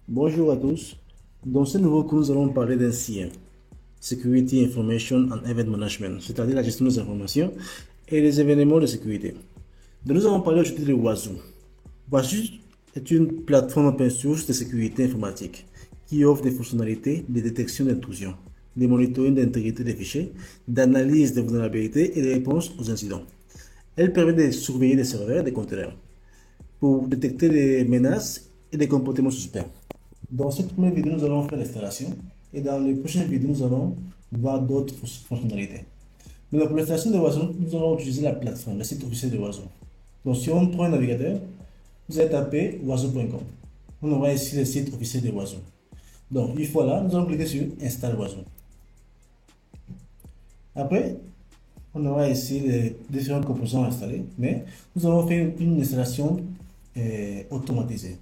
Bonjour à tous. Dans ce nouveau cours, nous allons parler d'un CIEM, Security Information and Event Management, c'est-à-dire la gestion des informations et des événements de sécurité. Donc, nous allons parler aujourd'hui de Wazoo. Wazoo est une plateforme open source de sécurité informatique qui offre des fonctionnalités de détection d'intrusion, de monitoring d'intégrité des fichiers, d'analyse des vulnérabilités et de réponse aux incidents. Elle permet de surveiller des serveurs et des conteneurs pour détecter des menaces et des comportements suspects. Dans cette première vidéo, nous allons faire l'installation et dans les prochaines vidéos, nous allons voir d'autres fonctionnalités. Mais pour l'installation de Wazoo, nous allons utiliser la plateforme, le site officiel de Wazoo. Donc, si on prend un navigateur, vous allez taper wazoo.com. On aura ici le site officiel de Wazoo. Donc, une fois là, nous allons cliquer sur Installe Wazoo. Après, on aura ici les différents composants installés, mais nous allons faire une installation automatisée.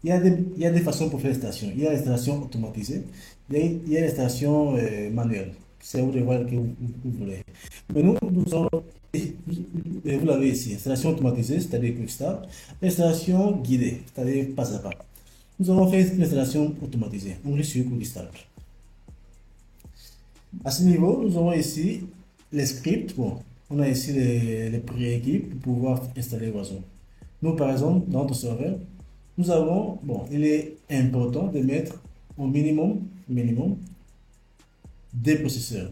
Il y a des façons pour faire l'installation. Il y a l'installation automatisée, il y a l'installation manuelle. C'est vous de voir que vous voulez. Mais nous allons, vous l'avez ici, installation automatisée, c'est-à-dire Quick Start, installation guidée, c'est-à-dire pas à pas. Nous allons faire l'installation automatisée. On clique sur Quick Start. À ce niveau, nous avons ici les scripts. Bon, on a ici les prérequis pour pouvoir installer Wazoo. Nous, par exemple, dans notre serveur, nous avons, bon, il est important de mettre au minimum, des processeurs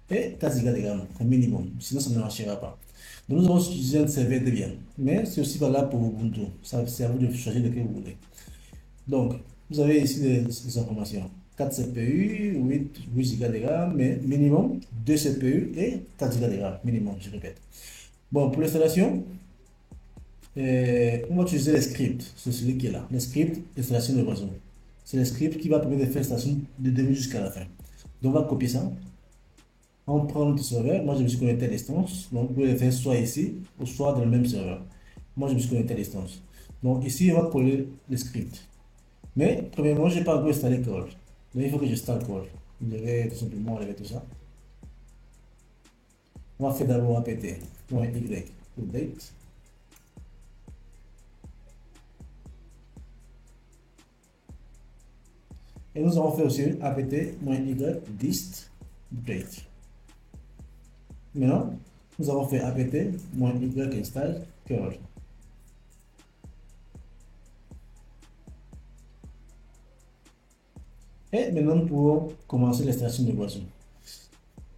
et 4 Go de RAM au minimum, sinon ça ne marchera pas. Donc, nous allons utiliser un serveur Debian, mais c'est aussi valable pour Ubuntu. C'est à vous de choisir lequel vous voulez. Donc, vous avez ici les informations. 4 CPU, 8 Go de RAM, mais minimum 2 CPU et 4 Go de RAM, minimum, je répète. Bon, pour l'installation, on va utiliser les scripts, c'est celui qui est là, les scripts installation de Wazoo. C'est le script qui va permettre de faire l'installation de début jusqu'à la fin. Donc, on va copier ça. On prend notre serveur. Moi, je me suis connecté à distance. Donc, vous pouvez le faire soit ici ou soit dans le même serveur. Moi, je me suis connecté à distance. Donc, ici, on va coller le script. Mais, premièrement, je n'ai pas encore installé Call. Donc, il faut que j'installe Call. Je vais tout simplement enlever tout ça. On va faire d'abord apt.y update. Et nous allons faire aussi apt-y dist update. Maintenant, nous allons faire apt-y install curl. Et maintenant, nous pouvons commencer l'installation de Wazoo.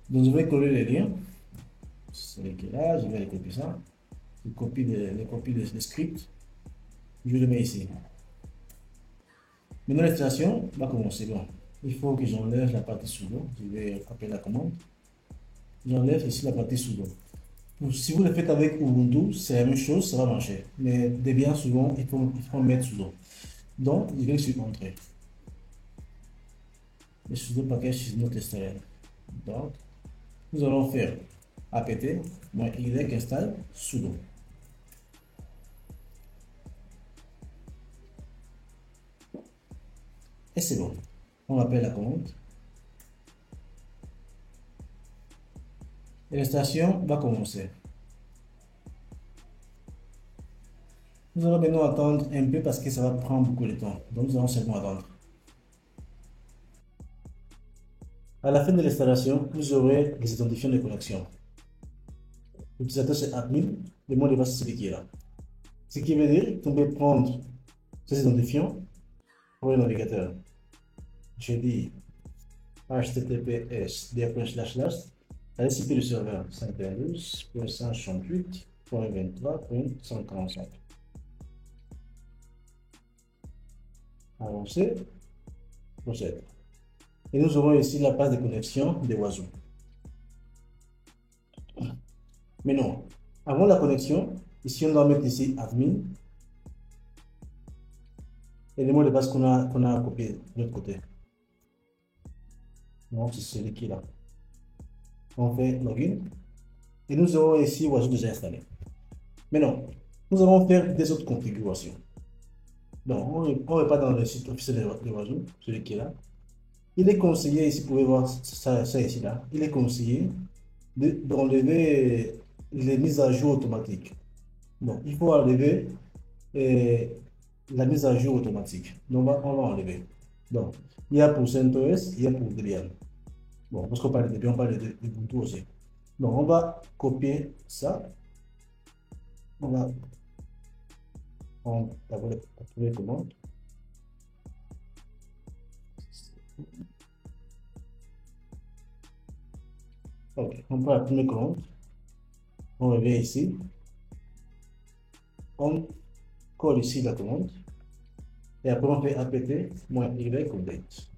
Donc, je vais coller les liens. Celui qui est là, je vais les copier ça. Je copie les copies des scripts. Je le mets ici. Maintenant, l'installation va commencer. Bon, il faut que j'enlève la partie sudo. Je vais appeler la commande. J'enlève ici la partie sudo. Si vous le faites avec Ubuntu, c'est la même chose, ça va marcher. Mais Debian, souvent, il faut mettre sudo. Donc, je vais sur Entrée. Le sudo package is not installed. Donc, nous allons faire apt-y install sudo. Et c'est bon. On appelle la commande. Et l'installation va commencer. Nous allons maintenant attendre un peu parce que ça va prendre beaucoup de temps. Donc, nous allons seulement attendre. À la fin de l'installation, vous aurez les identifiants de connexion. L'utilisateur c'est admin, le mot de passe c'est celui qui est là. Ce qui veut dire qu'on peut prendre ces identifiants pour le navigateur. Je dis https l'ICP du serveur 5.12.168.23.145. Avancer, procède. Et nous aurons ici la page de connexion de Wazoo. Mais non, avant la connexion, ici on doit mettre ici admin et le mot de passe qu'on a copié de l'autre côté. Donc c'est celui qui est là. On fait login et nous aurons ici Wazoo déjà installé. Maintenant, nous allons faire des autres configurations. Donc on ne va pas dans le site officiel de Wazoo, celui qui est là. Il est conseillé, ici vous pouvez voir ça ici là, il est conseillé d'enlever les mises à jour automatiques. Donc il faut enlever la mise à jour automatique. Donc, on va enlever. Donc, il y a pour CentOS, il y a pour Debian. Bon, parce qu'on parle de Debian, on parle de Ubuntu aussi. Donc, on va copier ça. On va d'abord la première commande. Ok, on prend la première commande. On revient ici. On colle ici la commande. Et après, on fait apt -y update.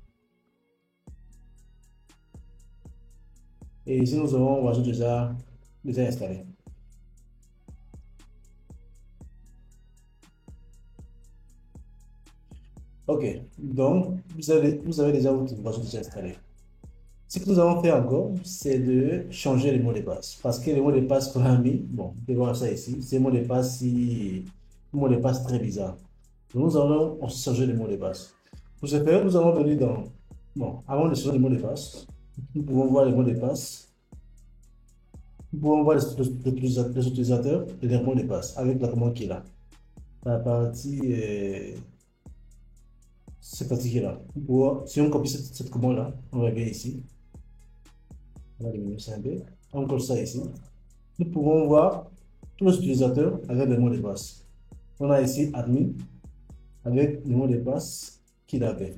Et ici, nous avons Oiseau déjà installé. Ok, donc vous avez déjà votre Oiseau déjà installé. Ce que nous avons fait encore, c'est de changer les mots de passe. Parce que les mots de passe qu'on a mis, bon, vous pouvez voir ça ici, c'est un mot de passe très bizarre. Donc nous allons aussi changer les mots de passe. Pour ce faire, nous allons venir dans, bon, avant de changer les mots de passe, nous pouvons voir les mots de passe. Nous pouvons voir les utilisateurs et les mots de passe avec la commande qui est là. La partie, cette partie qui est là. Si on copie cette commande-là, on revient ici. On va diminuer ça un peu. On colle ça ici. Nous pouvons voir tous les utilisateurs avec le mot de passe. On a ici admin avec le mot de passe qu'il avait.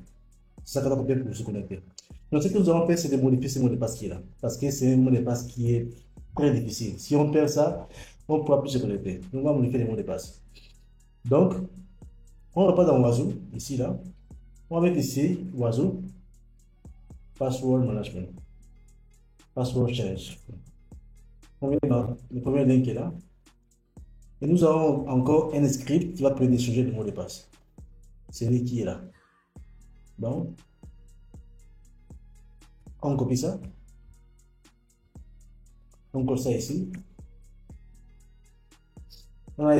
C'est ça qu'on a copié pour se connecter. Donc, ce que nous allons faire, c'est de modifier ce mot de passe qui est là. Parce que c'est un mot de passe qui est très difficile. Si on perd ça, on ne pourra plus se connecter. Donc, on va modifier les mots de passe. Donc, on repart dans Oiseau, ici, là. On va mettre ici, Oiseau, Password Management. Password Change. On vient dans le premier lien qui est là. Et nous avons encore un script qui va permettre de changer le mot de passe. C'est lui qui est là. Donc, on copie ça. On colle ça ici. On a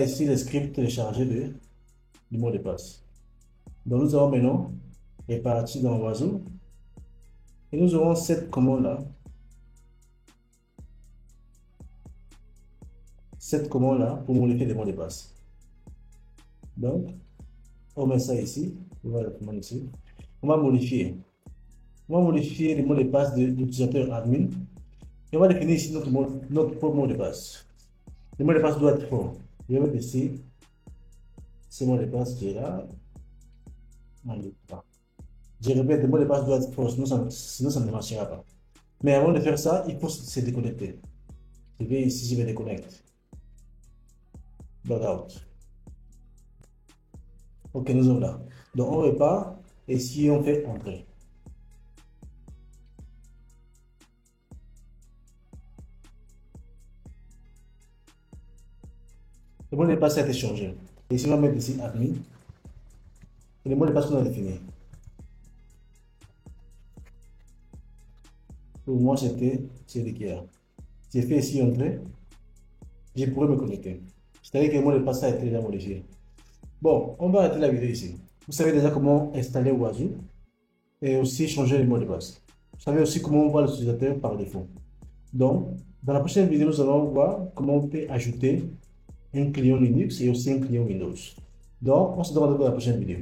ici le script téléchargé du mot de passe. Donc, nous avons maintenant réparti dans Oiseau. Et nous aurons cette commande-là. Cette commande-là pour modifier les mots de passe. Donc, on met ça ici. On va la commande ici. On va modifier. On va modifier les mots de passe de l'utilisateur admin. Et on va définir ici notre propre mot de passe. Le mot de passe doit être fort. Je vais mettre ici ce mot de passe qui est là. Je répète, le mot de passe doit être fort, sinon ça ne marchera pas. Mais avant de faire ça, il faut se déconnecter. Je vais ici, je vais déconnecter. Logout. Ok, nous sommes là. Donc on repart et si on fait entrer. Le mot de passe a été changé. Et si on va mettre ici admin, et le mot de passe qu'on a défini. Pour moi, c'était celui-là. J'ai fait ici entrer, je pourrais me connecter. C'est-à-dire que le mot de passe a été déjà modifié. Bon, on va arrêter la vidéo ici. Vous savez déjà comment installer Oiseau et aussi changer le mot de passe. Vous savez aussi comment on voit l'utilisateur par défaut. Donc, dans la prochaine vidéo, nous allons voir comment on peut ajouter un client Linux et aussi un client Windows. Donc, on se donne rendez-vous dans la prochaine vidéo.